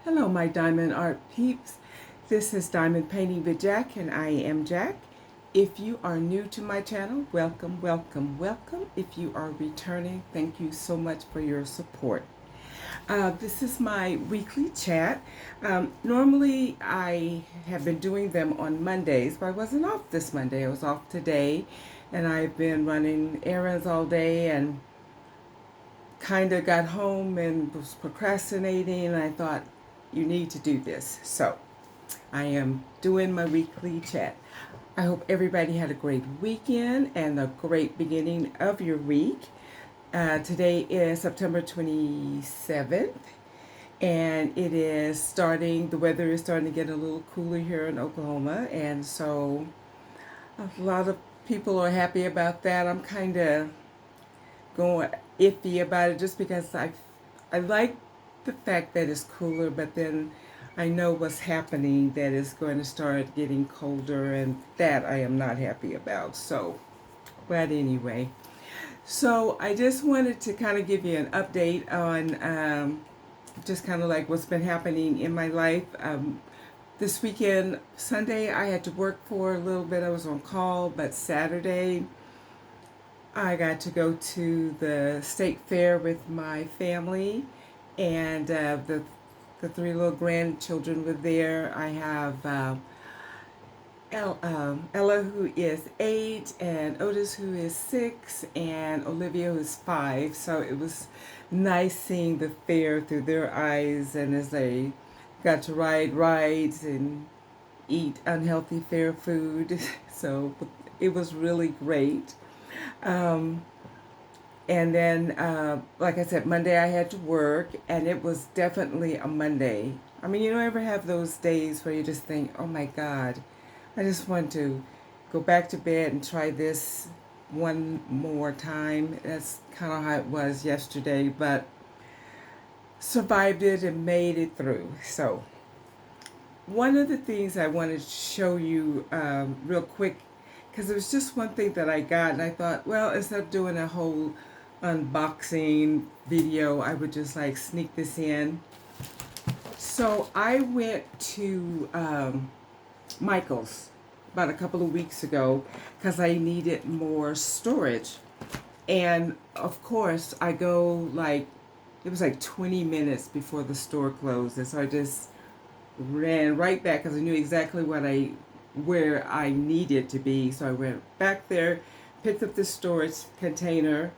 Hello, my Diamond Art Peeps. This is Diamond Painting with Jack, and I am Jack. If you are new to my channel, welcome, welcome, welcome. If you are returning, thank you so much for your support. This is my weekly chat. Normally, I have been doing them on Mondays, but I wasn't off this Monday. I was off today, and I've been running errands all day and kind of got home and was procrastinating, and I thought, you need to do this. So I am doing my weekly chat. I hope everybody had a great weekend and a great beginning of your week. Today is September 27th, and it is the weather is starting to get a little cooler here in Oklahoma, and so a lot of people are happy about that. I'm kind of going iffy about it just because I like the fact that it's cooler, but then I know what's happening, that it's going to start getting colder, and that I am not happy about. So, but anyway, so I just wanted to kind of give you an update on just kind of like what's been happening in my life. This weekend, Sunday, I had to work for a little bit. I was on call, but Saturday, I got to go to the state fair with my family, and the three little grandchildren were there. I have Ella, who is 8, and Otis, who is 6, and Olivia, who is 5. So it was nice seeing the fair through their eyes, and as they got to ride rides and eat unhealthy fair food. So it was really great. Um, and then, like I said, Monday I had to work, and it was definitely a Monday. I mean, you don't ever have those days where you just think, oh my God, I just want to go back to bed and try this one more time. That's kind of how it was yesterday, but survived it and made it through. So, one of the things I wanted to show you real quick, because it was just one thing that I got, and I thought, well, instead of doing a whole unboxing video, I would just like sneak this in. So I went to Michael's about a couple of weeks ago because I needed more storage. And of course, I go like, it was like 20 minutes before the store closed. And so I just ran right back because I knew exactly where I needed to be. So I went back there, picked up the storage container,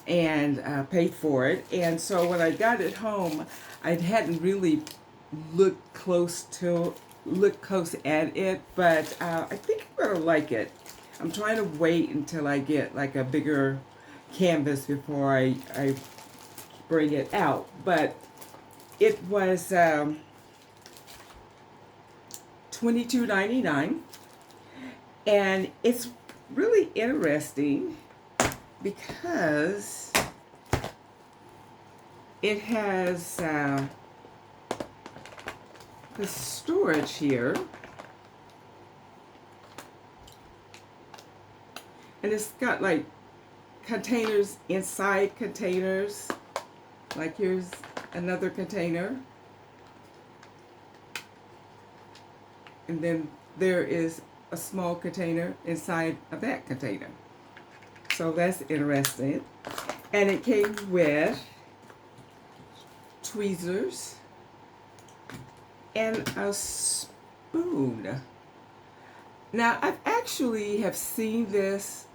and paid for it. And so when I got it home, I hadn't really looked close at it, but I think I'm gonna like it. I'm trying to wait until I get like a bigger canvas before I bring it out. But it was $22.99, and it's really interesting because it has the storage here, and it's got like containers inside containers. Like here's another container, and then there is a small container inside of that container. So that's interesting. And it came with tweezers and a spoon. Now I've actually have seen this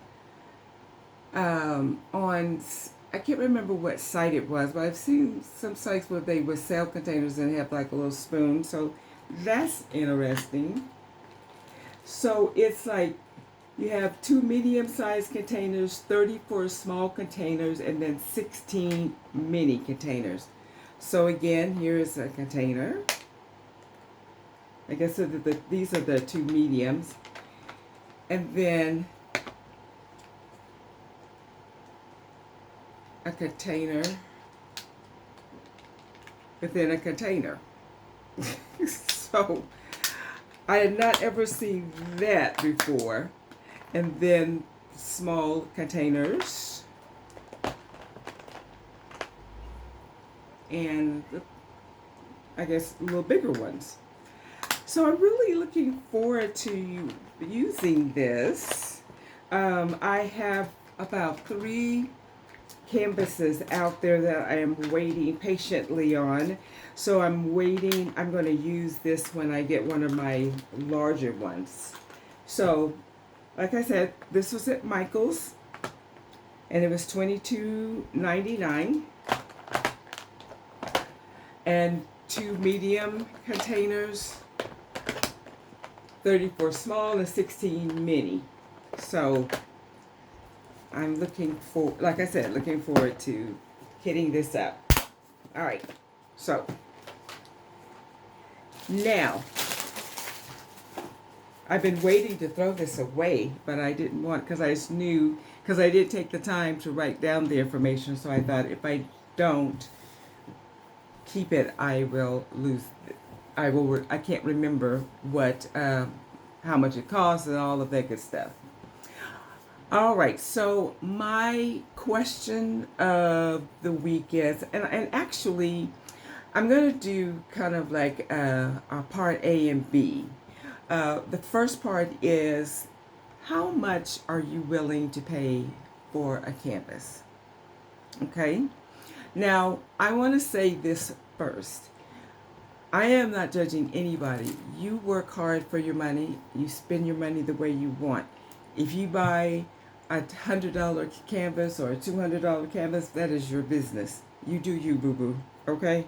on, I can't remember what site it was, but I've seen some sites where they would sell containers and have like a little spoon. So that's interesting. So it's like you have 2 medium-sized containers, 34 small containers, and then 16 mini containers. So again, here is a container. I guess these are the 2 mediums. And then a container within a container. So I had not ever seen that before. And then small containers. And I guess, little bigger ones. So I'm really looking forward to using this. I have about 3 canvases out there that I am waiting patiently on. So I'm waiting. I'm going to use this when I get one of my larger ones. So, like I said, this was at Michael's, and it was $22.99. And 2 medium containers, 34 small and 16 mini. So I'm looking for, like I said, looking forward to hitting this up. All right, so now I've been waiting to throw this away, but I didn't want, because I just knew, because I did take the time to write down the information, so I thought if I don't keep it, I will lose it. I can't remember what, how much it costs and all of that good stuff. All right, so my question of the week is, and actually, I'm going to do kind of like a part A and B. The first part is, how much are you willing to pay for a canvas? Okay, now I want to say this first. I am not judging anybody. You work hard for your money. You spend your money the way you want. If you buy a $100 canvas or a $200 canvas, that is your business. You do you, boo-boo, okay?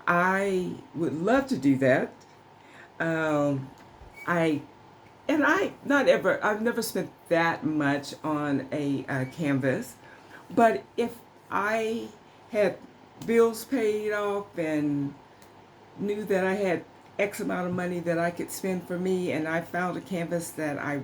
I would love to do that. I've never spent that much on a canvas, but if I had bills paid off and knew that I had X amount of money that I could spend for me, and I found a canvas that I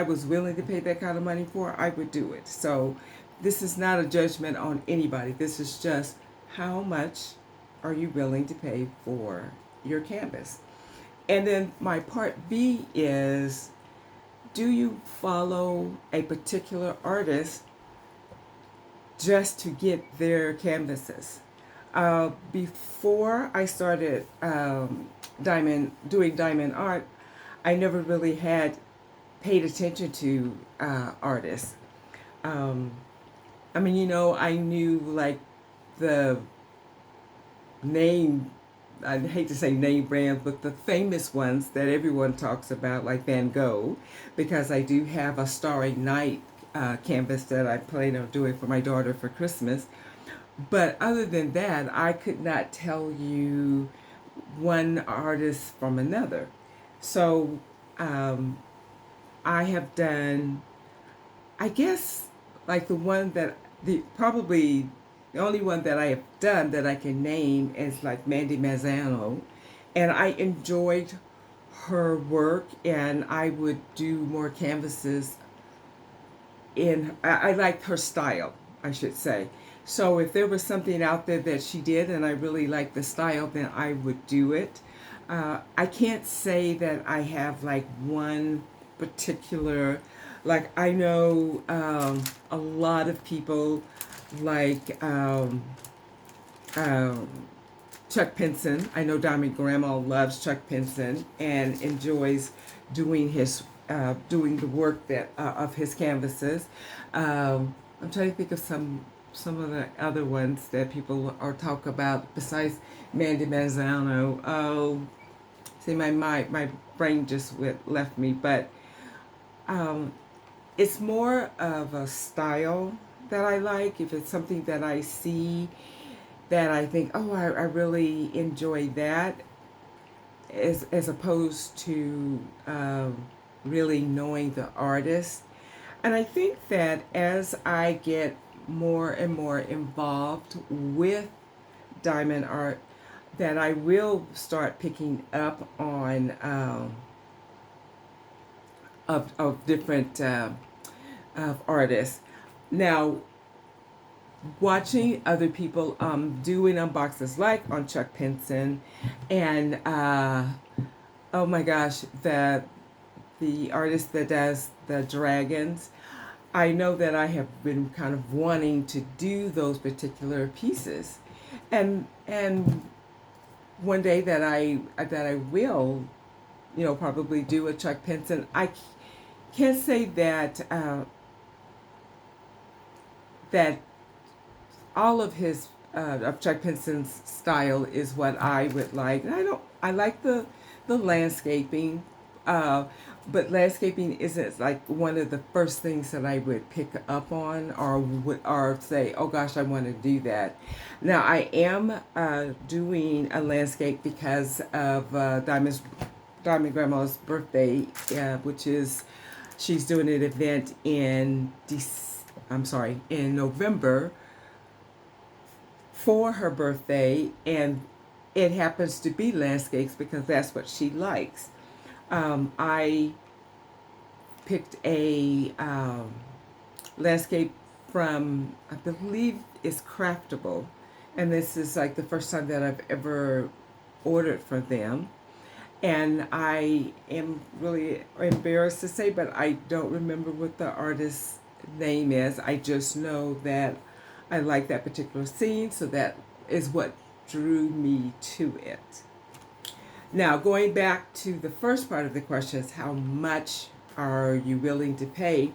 was willing to pay that kind of money for, I would do it. So this is not a judgment on anybody. This is just, how much are you willing to pay for your canvas? And then my part B is, do you follow a particular artist just to get their canvases? Before I started doing diamond art, I never really had paid attention to artists. I mean, I knew like the name, I hate to say name brands, but the famous ones that everyone talks about, like Van Gogh, because I do have a Starry Night canvas that I plan on doing for my daughter for Christmas. But other than that, I could not tell you one artist from another. So I have done, I guess, like probably the only one that I have done that I can name is like Mandy Mazzano. And I enjoyed her work, and I would do more canvases I liked her style, I should say. So if there was something out there that she did and I really liked the style, then I would do it. I can't say that I have like one particular, like I know a lot of people like Chuck Pinson. I know Diamond Grandma loves Chuck Pinson and enjoys doing doing the work that of his canvases. I'm trying to think of some of the other ones that people are talk about besides Mandy Mazzano. Oh, see, my brain just left me, but it's more of a style that I like. If it's something that I see that I think, oh, I really enjoy that, as opposed to really knowing the artist. And I think that as I get more and more involved with diamond art, that I will start picking up on of different of artists. Now, watching other people doing unboxes like on Chuck Pinson and oh my gosh, the artist that does the dragons, I know that I have been kind of wanting to do those particular pieces. And one day that I will, probably do a Chuck Pinson. I can't say that that all of his of Chuck Pinson's style is what I would like. And I like the landscaping, uh, but landscaping isn't like one of the first things that I would pick up on or say, oh gosh, I want to do that. Now I am doing a landscape because of Diamond Grandma's birthday, which is she's doing an event in November for her birthday, and it happens to be landscapes because that's what she likes. I picked a landscape from, I believe it's Craftable, and this is like the first time that I've ever ordered from them. And I am really embarrassed to say, but I don't remember what the artist's name is. I just know that I like that particular scene, so that is what drew me to it. Now, going back to the first part of the question is how much are you willing to pay?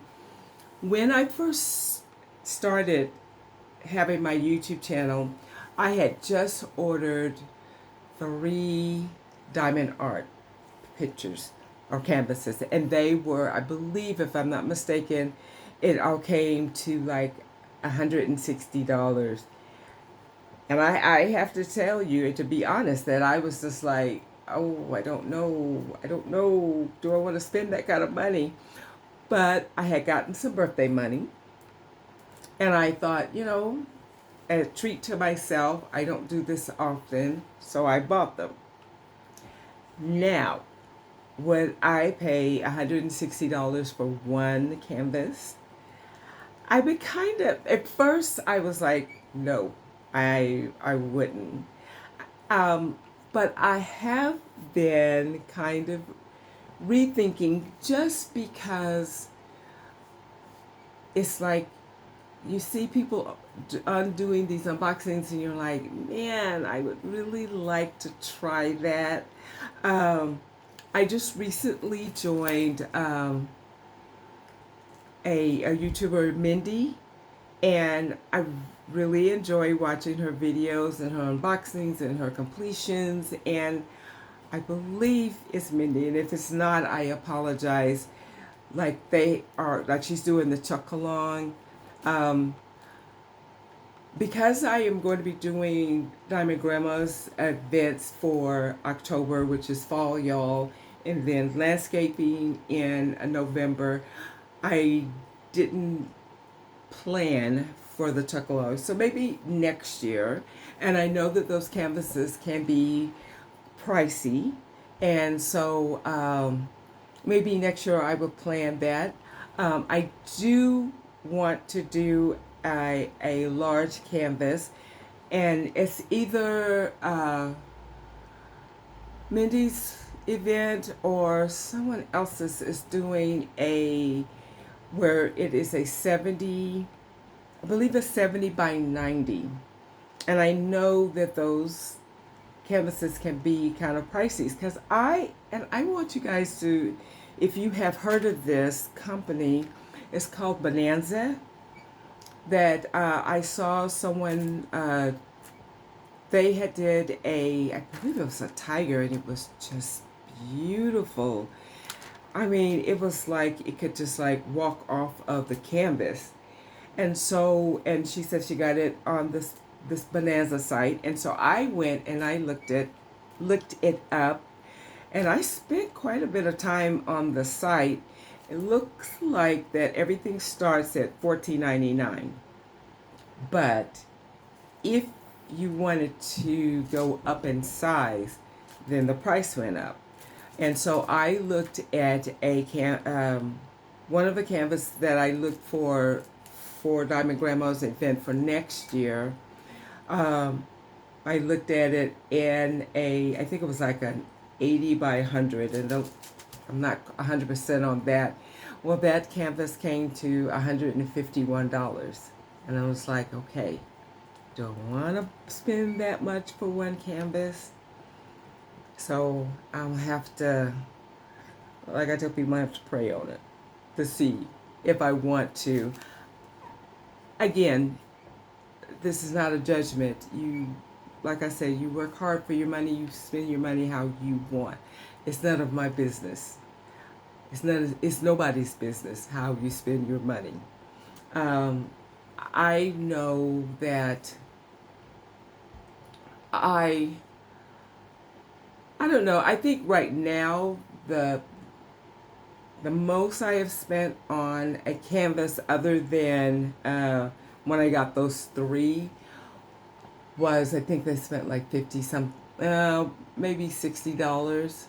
When I first started having my YouTube channel, I had just ordered 3 diamond art pictures or canvases, and they were, I believe, if I'm not mistaken, it all came to like $160. And I have to tell you, to be honest, that I was just like, oh, I don't know, do I want to spend that kind of money? But I had gotten some birthday money, and I thought, a treat to myself, I don't do this often, so I bought them. Now, would I pay $160 for one canvas? I would kind of, at first I was like, no, I wouldn't. But I have been kind of rethinking, just because it's like you see people undoing these unboxings and you're like, man, I would really like to try that. I just recently joined a YouTuber, Mindy, and I really enjoy watching her videos and her unboxings and her completions. And I believe it's Mindy, and if it's not, I apologize. Like she's doing the Chuck Along. Because I am going to be doing Diamond Grandma's events for October, which is fall, y'all, and then landscaping in November, I didn't plan for the Chuck Along. So maybe next year. And I know that those canvases can be pricey. And so maybe next year I will plan that. I do want to do a large canvas, and it's either Mindy's event or someone else's is doing where it is a 70, I believe it's 70 by 90. And I know that those canvases can be kind of pricey, because I want you guys to, if you have heard of this company, it's called Bonanza, that I saw someone, they had did I believe it was a tiger, and it was just beautiful. I mean, it was like it could just like walk off of the canvas. And so, and she said she got it on this Bonanza site. And so I went and I looked it up, and I spent quite a bit of time on the site. It looks like that everything starts at $14.99. But if you wanted to go up in size, then the price went up. And so I looked at one of the canvases that I looked for Diamond Grandma's event for next year. I looked at it in I think it was like an 80 by 100, and I'm not 100% on that. Well, that canvas came to $151, and I was like, okay, don't want to spend that much for one canvas. So I'll have to, like I tell people, I have to pray on it to see if I want to. Again, this is not a judgment. You, like I said, you work hard for your money, you spend your money how you want. It's none of my business. It's nobody's business how you spend your money. Um, I know that I I don't know. I think right now the most I have spent on a canvas, other than when I got those three, was, I think they spent like 50 some, maybe $60,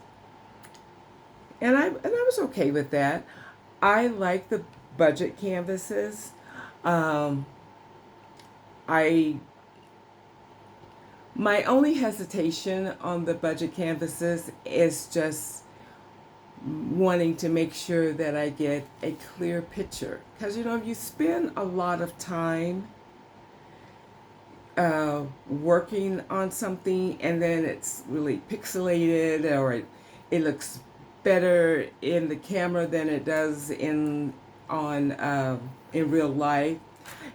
and I was okay with that. I like the budget canvases. Um, I My only hesitation on the budget canvases is just wanting to make sure that I get a clear picture. Because, you spend a lot of time working on something, and then it's really pixelated, or it looks better in the camera than it does in real life.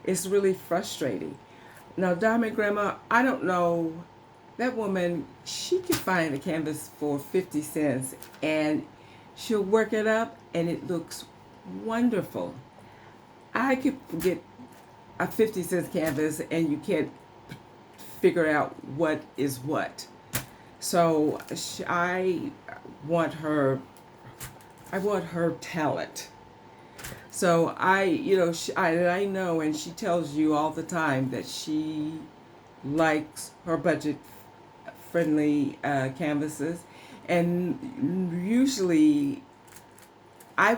It's really frustrating. Now, Diamond Grandma, I don't know. That woman, she could find a canvas for 50 cents, and she'll work it up and it looks wonderful. I could get a 50 cent canvas and you can't figure out what is what. So want her, I want her talent. So I know, and she tells you all the time that she likes her budget friendly canvases, and usually I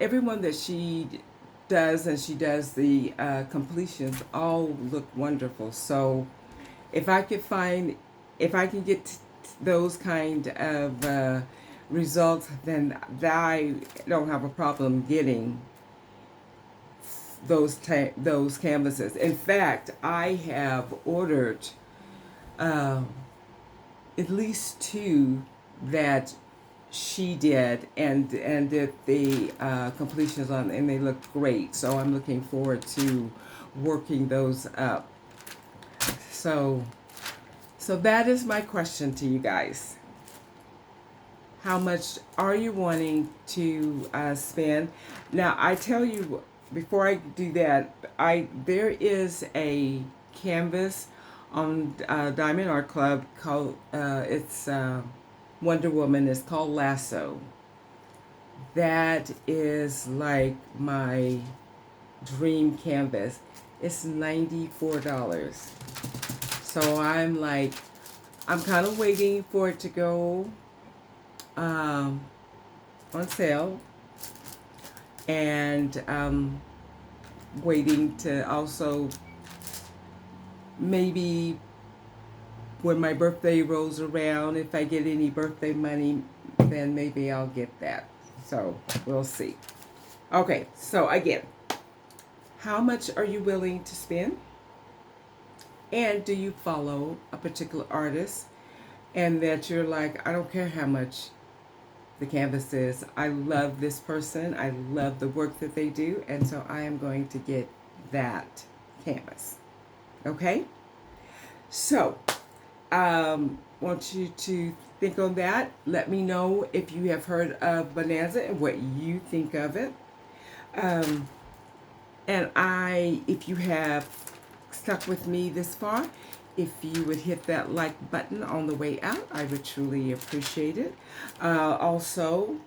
everyone that she does, and she does the completions, all look wonderful. So if I could find, if I can get those kind of results, then I don't have a problem getting those canvases. In fact, I have ordered uh, at least two that she did, and did the completions on, and they look great. So I'm looking forward to working those up. So that is my question to you guys. How much are you wanting to spend? Now, I tell you, before I do that, there is a canvas on Diamond Art Club called it's Wonder Woman. It's called Lasso. That is like my dream canvas. It's $94. So I'm kind of waiting for it to go on sale, and waiting to also, maybe when my birthday rolls around, if I get any birthday money, then maybe I'll get that. So we'll see. Okay, so again, how much are you willing to spend? And do you follow a particular artist, and that you're like, I don't care how much the canvas is, I love this person, I love the work that they do, and so I am going to get that canvas. Okay? So, want you to think on that. Let me know if you have heard of Bonanza and what you think of it. And if you have stuck with me this far, if you would hit that like button on the way out, I would truly appreciate it. Also,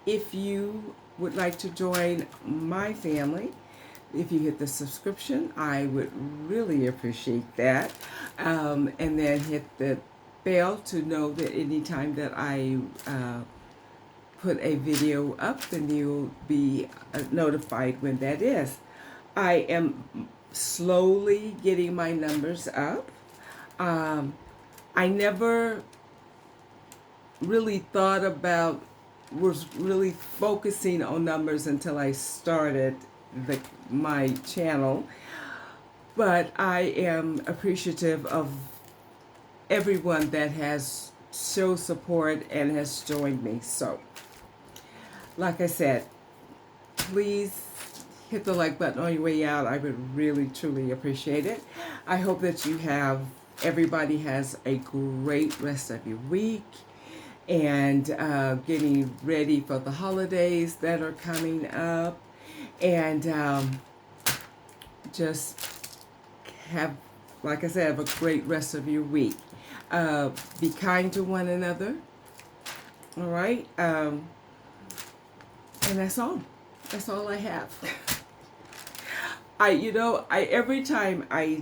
if you would like to join my family, if you hit the subscription, I would really appreciate that. And then hit the bell to know that anytime that I put a video up, then you'll be notified when that is. I am slowly getting my numbers up. I never really was really focusing on numbers until I started my channel. But I am appreciative of everyone that has shows support and has joined me. So, like I said, please hit the like button on your way out. I would really, truly appreciate it. I hope that everybody has a great rest of your week and getting ready for the holidays that are coming up. And just have, like I said, have a great rest of your week. Be kind to one another. All right. And that's all. That's all I have. Every time I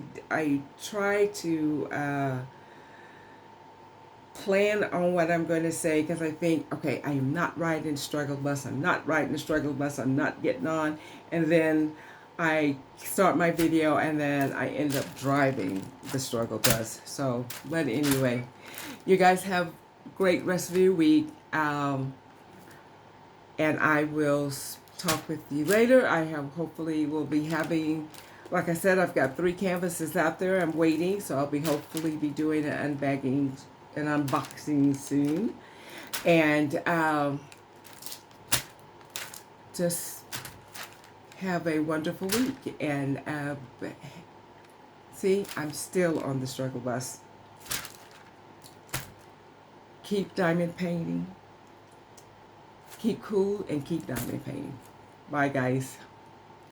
try to plan on what I'm going to say, because I think, okay, I am not riding the struggle bus. I'm not riding the struggle bus. I'm not getting on. And then I start my video and then I end up driving the struggle bus. So, but anyway, you guys have a great rest of your week. And I will talk with you later. Hopefully will be having, like I said, I've got 3 canvases out there. I'm waiting, so I'll hopefully be doing an unboxing soon. And just have a wonderful week. And see, I'm still on the struggle bus. Keep diamond painting. Keep cool and keep diamond painting. Bye, guys.